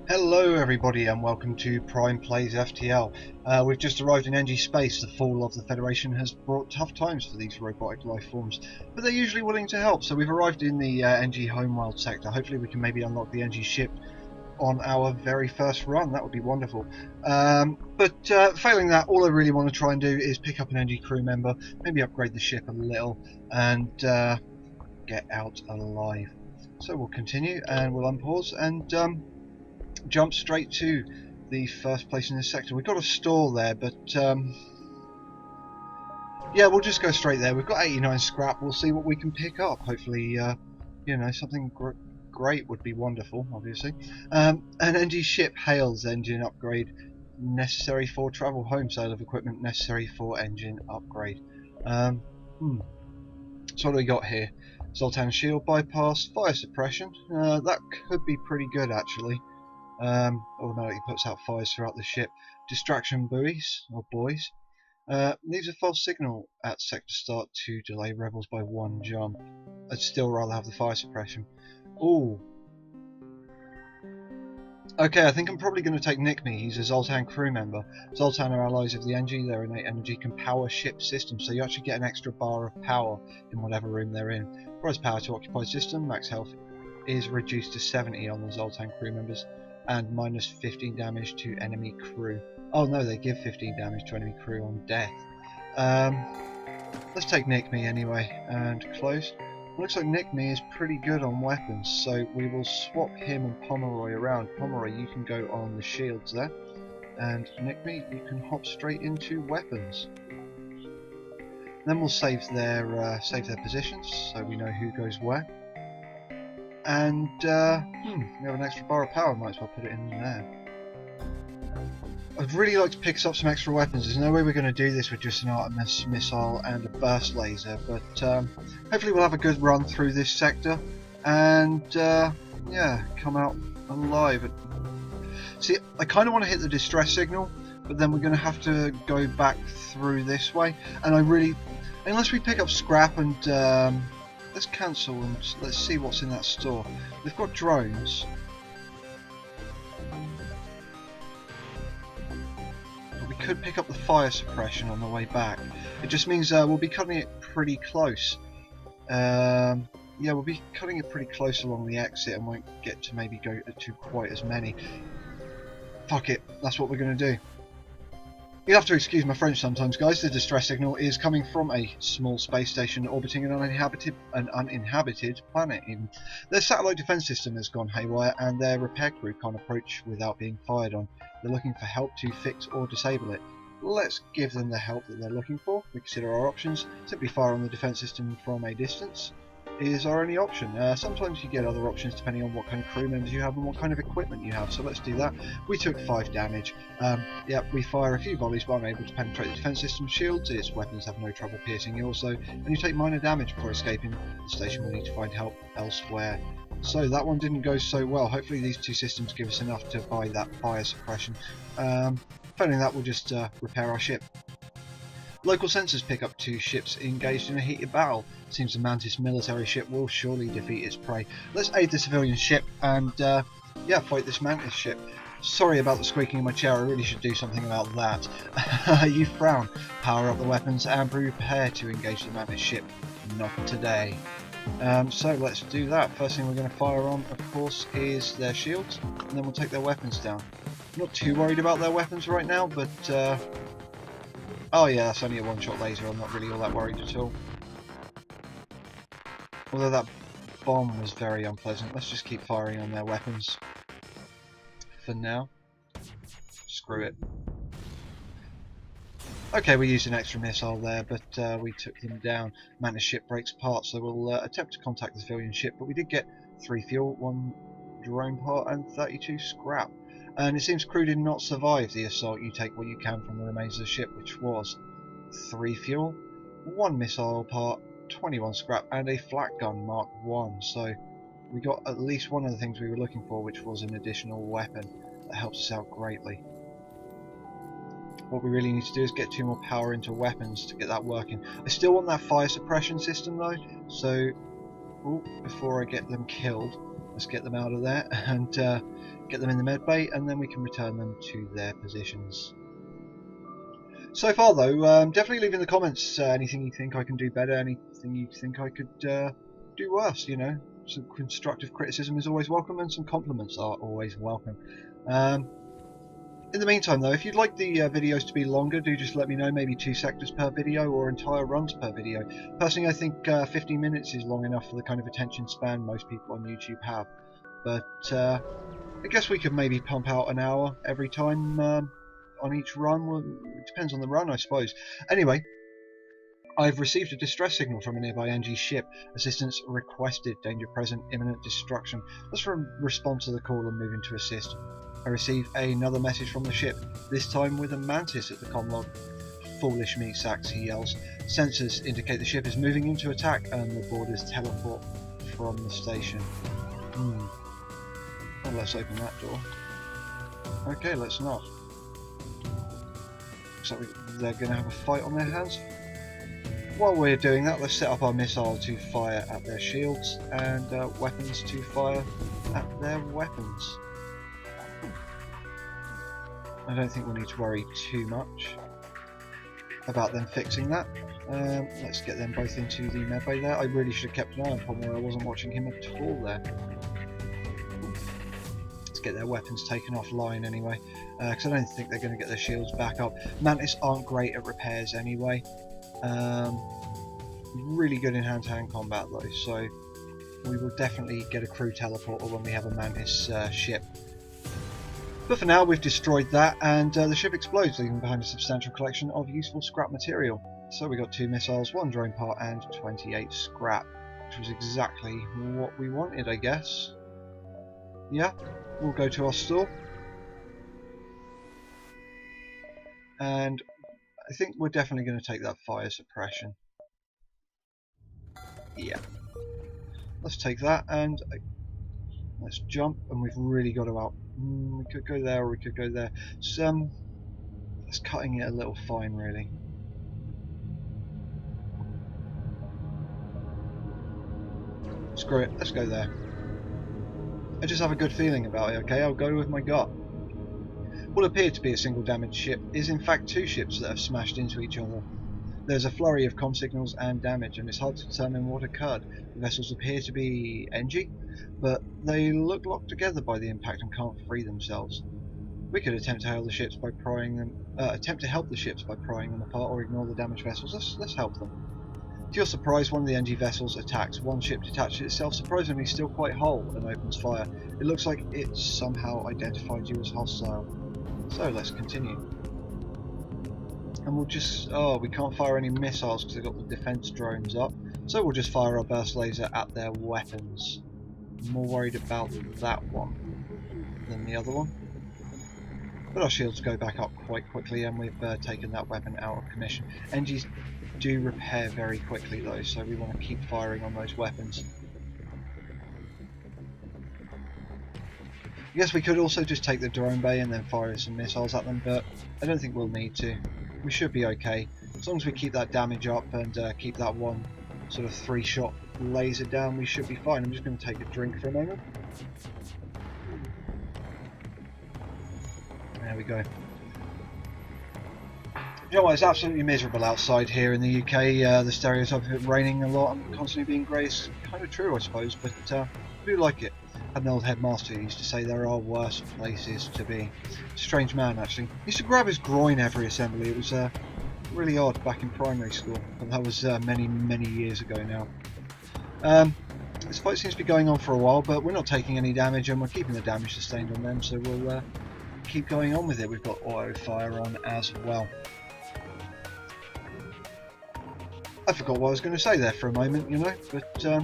Hello everybody and welcome to PrimePlays FTL. We've just arrived in NG space. The fall of the Federation has brought tough times for these robotic life forms, but they're usually willing to help. So we've arrived in the NG homeworld sector. Hopefully we can maybe unlock the NG ship on our very first run. That would be wonderful. But failing that, all I really want to try and do is pick up an NG crew member, maybe upgrade the ship a little, and get out alive. So we'll continue and we'll unpause and jump straight to the first place in this sector. We've got a store there, but yeah, we'll just go straight there. We've got 89 scrap. We'll see what we can pick up. Hopefully, you know, something great would be wonderful, obviously. An NG ship hails engine upgrade necessary for travel home. Sale of equipment necessary for engine upgrade. So what do we got here? Zoltan shield bypass, fire suppression. That could be pretty good actually. Automatically puts out fires throughout the ship. Distraction buoys, or buoys. Leaves a false signal at sector start to delay rebels by one jump. I'd still rather have the fire suppression. Ooh. Okay, I think I'm probably going to take Nickme. He's a Zoltan crew member. Zoltan are allies of the NG. Their innate energy can power ship systems, so you actually get an extra bar of power in whatever room they're in. Provides power to occupied system. Max health is reduced to 70 on the Zoltan crew members. And minus 15 damage to enemy crew. Oh no, they give 15 damage to enemy crew on death. Let's take Nickme anyway, and close. Looks like Nickme is pretty good on weapons, so we will swap him and Pomeroy around. Pomeroy, you can go on the shields there, and Nickme, you can hop straight into weapons. Then we'll save their positions, so we know who goes where. And we have an extra bar of power, might as well put it in there. I'd really like to pick up some extra weapons. There's no way we're going to do this with just an Artemis missile and a burst laser, but hopefully we'll have a good run through this sector and yeah, come out alive. See, I kind of want to hit the distress signal, but then we're going to have to go back through this way, and I really, unless we pick up scrap and let's cancel and let's see what's in that store. They've got drones. But we could pick up the fire suppression on the way back. It just means we'll be cutting it pretty close. Yeah, we'll be cutting it pretty close along the exit and won't get to maybe go to quite as many. Fuck it, that's what we're going to do. You'll have to excuse my French sometimes, guys. The distress signal is coming from a small space station orbiting an uninhabited planet. Their satellite defense system has gone haywire, and their repair crew can't approach without being fired on. They're looking for help to fix or disable it. Let's give them the help that they're looking for. We consider our options. Simply fire on the defense system from a distance is our only option. Sometimes you get other options depending on what kind of crew members you have and what kind of equipment you have, so let's do that. We took 5 damage. Yeah, we fire a few volleys but unable to penetrate the defense system shields. Its weapons have no trouble piercing you also, and you take minor damage before escaping. The station will need to find help elsewhere. So that one didn't go so well. Hopefully these two systems give us enough to buy that fire suppression. Failing that, we'll just repair our ship. Local sensors pick up 2 ships engaged in a heated battle. Seems the Mantis military ship will surely defeat its prey. Let's aid the civilian ship and yeah, fight this Mantis ship. Sorry about the squeaking in my chair, I really should do something about that. You frown. Power up the weapons and prepare to engage the Mantis ship. Not today. So let's do that. First thing we're going to fire on, of course, is their shields, and then we'll take their weapons down. Not too worried about their weapons right now, but oh yeah, that's only a one-shot laser. I'm not really all that worried at all. Although that bomb was very unpleasant. Let's just keep firing on their weapons for now. Screw it. Okay, we used an extra missile there, but we took them down. Mantis ship breaks apart, so we'll attempt to contact the civilian ship, but we did get 3 fuel, 1 drone part, and 32 scrap. And it seems crew did not survive the assault. You take what you can from the remains of the ship, which was 3 fuel, 1 missile part, 21 scrap, and a flak gun Mark 1. So we got at least one of the things we were looking for, which was an additional weapon. That helps us out greatly. What we really need to do is get 2 more power into weapons to get that working. I still want that fire suppression system though, so before I get them killed, Let's get them out of there and get them in the med bay, and then we can return them to their positions. So far though, definitely leave in the comments anything you think I can do better, anything you think I could do worse, you know. Some constructive criticism is always welcome, and some compliments are always welcome. In the meantime though, if you'd like the videos to be longer, do just let me know, maybe 2 sectors per video or entire runs per video. Personally I think 15 minutes is long enough for the kind of attention span most people on YouTube have. But I guess we could maybe pump out an hour every time on each run. Well, it depends on the run, I suppose. Anyway, I've received a distress signal from a nearby NG ship. Assistance requested. Danger present. Imminent destruction. Let's respond to the call and move in to assist. I receive another message from the ship, this time with a mantis at the comm log. Foolish meat sacks, he yells. Sensors indicate the ship is moving into attack and the boarders teleport from the station. Well, let's open that door. Okay, let's not. Looks like they're going to have a fight on their hands. While we're doing that, let's set up our missile to fire at their shields and weapons to fire at their weapons. I don't think we'll need to worry too much about them fixing that. Let's get them both into the medbay there. I really should have kept an eye on Pomeroy. I wasn't watching him at all there. Let's get their weapons taken offline anyway, because I don't think they're going to get their shields back up. Mantis aren't great at repairs anyway. Really good in hand-to-hand combat though, so we will definitely get a crew teleporter when we have a Mantis ship. But for now, we've destroyed that, and the ship explodes, leaving behind a substantial collection of useful scrap material. So we got 2 missiles, 1 drone part, and 28 scrap, which was exactly what we wanted, I guess. Yeah, we'll go to our store, and I think we're definitely going to take that fire suppression. Yeah, let's take that, and let's jump, and we've really got to out. We could go there, or we could go there. So, that's cutting it a little fine, really. Screw it, let's go there. I just have a good feeling about it, okay? I'll go with my gut. What appeared to be a single damaged ship is in fact 2 ships that have smashed into each other. There's a flurry of comm signals and damage, and it's hard to determine what occurred. The vessels appear to be NG, but they look locked together by the impact and can't free themselves. We could attempt to help the ships by prying them apart, or ignore the damaged vessels. Let's help them. To your surprise, one of the NG vessels attacks. One ship detaches itself, surprisingly still quite whole, and opens fire. It looks like it somehow identified you as hostile. So let's continue. And we'll just... oh, we can't fire any missiles because they've got the defense drones up. So we'll just fire our burst laser at their weapons. I'm more worried about that one than the other one. But our shields go back up quite quickly, and we've taken that weapon out of commission. NGs do repair very quickly though, so we want to keep firing on those weapons. I guess we could also just take the drone bay and then fire some missiles at them, but I don't think we'll need to. We should be okay. As long as we keep that damage up and keep that one sort of 3-shot laser down, we should be fine. I'm just going to take a drink for a moment. There we go. You know what, it's absolutely miserable outside here in the UK. The stereotype of it raining a lot and constantly being grey is kind of true, I suppose, but I do like it. I had an old headmaster who used to say there are worse places to be. Strange man, actually. He used to grab his groin every assembly. It was really odd back in primary school, but that was many, many years ago now. This fight seems to be going on for a while, but we're not taking any damage, and we're keeping the damage sustained on them, so we'll keep going on with it. We've got auto fire on as well. I forgot what I was going to say there for a moment, you know, but I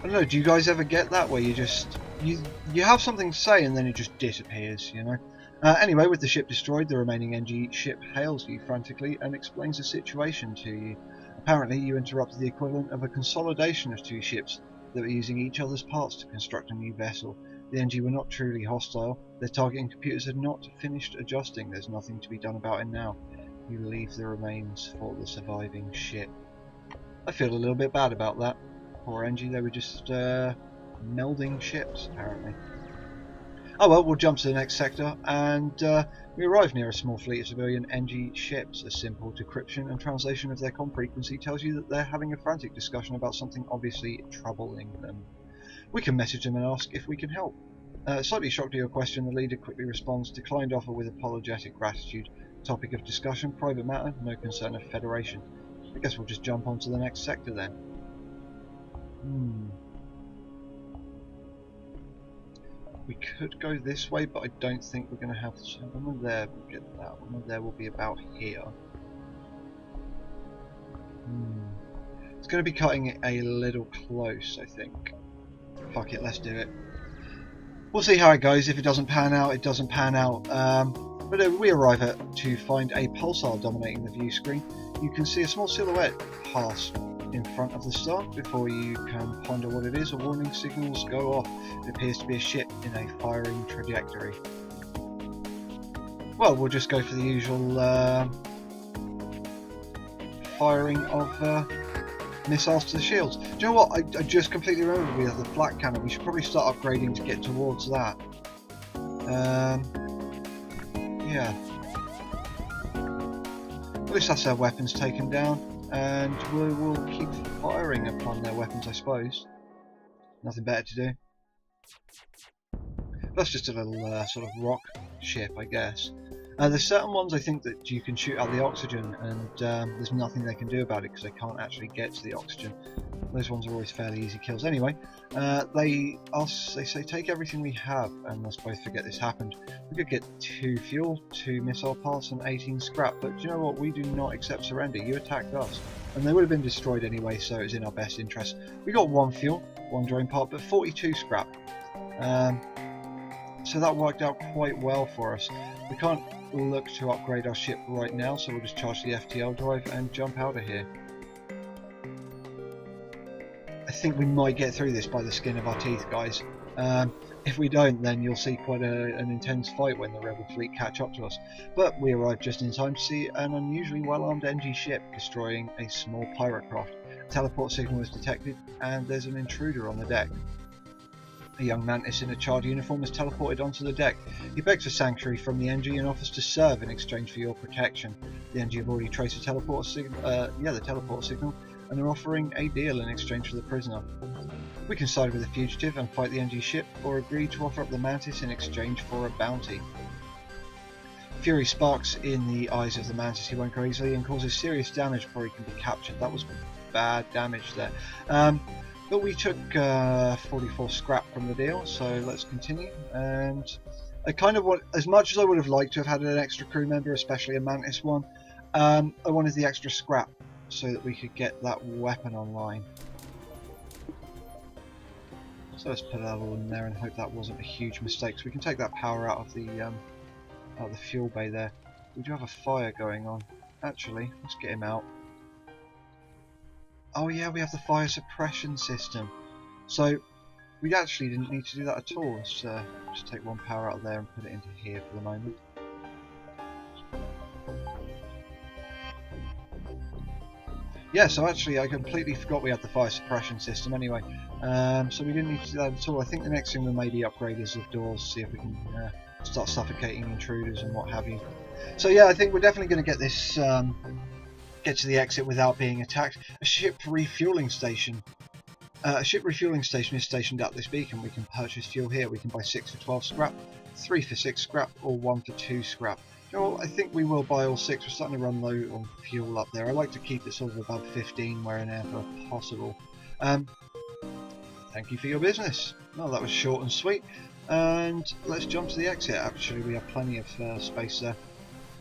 don't know, do you guys ever get that where you just, you have something to say and then it just disappears, you know? Anyway, with the ship destroyed, the remaining NG ship hails you frantically and explains the situation to you. Apparently you interrupted the equivalent of a consolidation of 2 ships that were using each other's parts to construct a new vessel. The NG were not truly hostile, their targeting computers had not finished adjusting. There's nothing to be done about it now. You leave the remains for the surviving ship. I feel a little bit bad about that. Poor NG, they were just melding ships, apparently. Oh well, we'll jump to the next sector, and we arrive near a small fleet of civilian NG ships. A simple decryption and translation of their comm frequency tells you that they're having a frantic discussion about something obviously troubling them. We can message them and ask if we can help. Slightly shocked at your question, the leader quickly responds, declined offer with apologetic gratitude. Topic of discussion, private matter, no concern of Federation. I guess we'll just jump on to the next sector then. We could go this way, but I don't think we're going to have to. When we're there, we'll get that. When we're there, we'll be about here. It's going to be cutting it a little close, I think. Fuck it, let's do it. We'll see how it goes. If it doesn't pan out, it doesn't pan out. But we arrive to find a pulsar dominating the view screen. You can see a small silhouette pass in front of the star. Before you can ponder what it is, a warning signals go off. It appears to be a ship in a firing trajectory. Well, we'll just go for the usual firing of missiles to the shields. Do you know what? I just completely remembered we have the flak cannon. We should probably start upgrading to get towards that. Yeah. At least that's their weapons taken down, and we will keep firing upon their weapons, I suppose. Nothing better to do. That's just a little sort of rock ship, I guess. There's certain ones I think that you can shoot out the oxygen, and there's nothing they can do about it because they can't actually get to the oxygen. Those ones are always fairly easy kills. Anyway, they say take everything we have, and let's both forget this happened. We could get 2 fuel, 2 missile parts, and 18 scrap. But do you know what? We do not accept surrender. You attacked us, and they would have been destroyed anyway, so it's in our best interest. We got 1 fuel, 1 drone part, but 42 scrap. So that worked out quite well for us. We can't look to upgrade our ship right now, so we'll just charge the FTL drive and jump out of here. I think we might get through this by the skin of our teeth, guys. If we don't, then you'll see quite an intense fight when the rebel fleet catch up to us. But we arrived just in time to see an unusually well-armed NG ship destroying a small pirate craft. A teleport signal is detected, and there's an intruder on the deck. A young mantis in a charred uniform is teleported onto the deck. He begs for sanctuary from the NG and offers to serve in exchange for your protection. The NG have already traced the teleport signal, and they're offering a deal in exchange for the prisoner. We can side with the fugitive and fight the NG ship, or agree to offer up the mantis in exchange for a bounty. Fury sparks in the eyes of the mantis. He won't go easily and causes serious damage before he can be captured. That was bad damage there. But we took 44 scrap from the deal, so let's continue. And I kind of want, as much as I would have liked to have had an extra crew member, especially a Mantis one, I wanted the extra scrap so that we could get that weapon online. So let's put that all in there and hope that wasn't a huge mistake. So we can take that power out of the fuel bay there. We do have a fire going on. Actually, let's get him out. Oh yeah, we have the fire suppression system. So we actually didn't need to do that at all. Let's just take 1 power out of there and put it into here for the moment. Yeah, so actually I completely forgot we had the fire suppression system anyway. So we didn't need to do that at all. I think the next thing we maybe upgrade is the doors, see if we can start suffocating intruders and what have you. So yeah, I think we're definitely going to get this get to the exit without being attacked. A ship refueling station. A ship refueling station is stationed at this beacon. We can purchase fuel here. We can buy 6 for 12 scrap, 3 for 6 scrap, or 1 for 2 scrap. You know what, I think we will buy all 6. We're starting to run low on fuel up there. I like to keep it sort of above 15 wherever possible. Thank you for your business. Well, that was short and sweet. And let's jump to the exit. Actually, we have plenty of space there,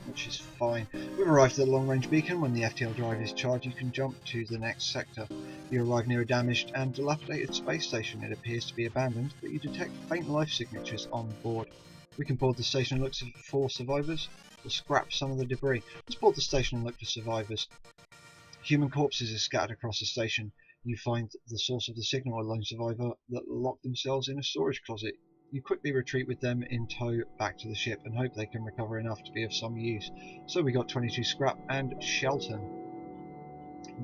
which is fine. We've arrived at the long-range beacon. When the FTL drive is charged, you can jump to the next sector. You arrive near a damaged and dilapidated space station. It appears to be abandoned, but you detect faint life signatures on board. We can board the station and look for survivors, or scrap some of the debris. Let's board the station and look for survivors. Human corpses are scattered across the station. You find the source of the signal, a lone survivor that locked themselves in a storage closet. You quickly retreat with them in tow back to the ship and hope they can recover enough to be of some use. So we got 22 scrap and Shelton.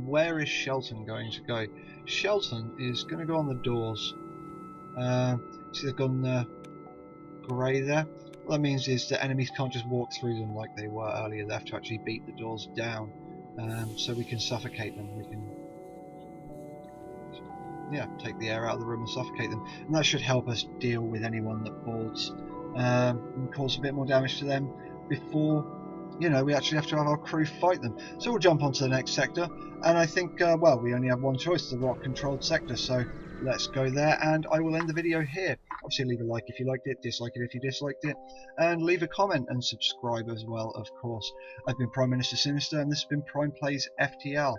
Where is Shelton going to go? Shelton is going to go on the doors. See they've gone grey there. What that means is that enemies can't just walk through them like they were earlier. They have to actually beat the doors down, so we can suffocate them. We can, yeah, take the air out of the room and suffocate them, and that should help us deal with anyone that boards and cause a bit more damage to them before, you know, we actually have to have our crew fight them. So we'll jump onto the next sector, and I think, well, we only have one choice, the rock controlled sector, so let's go there, and I will end the video here. Obviously leave a like if you liked it, dislike it if you disliked it, and leave a comment and subscribe as well, of course. I've been Prime Minister Sinister, and this has been PrimePlays FTL.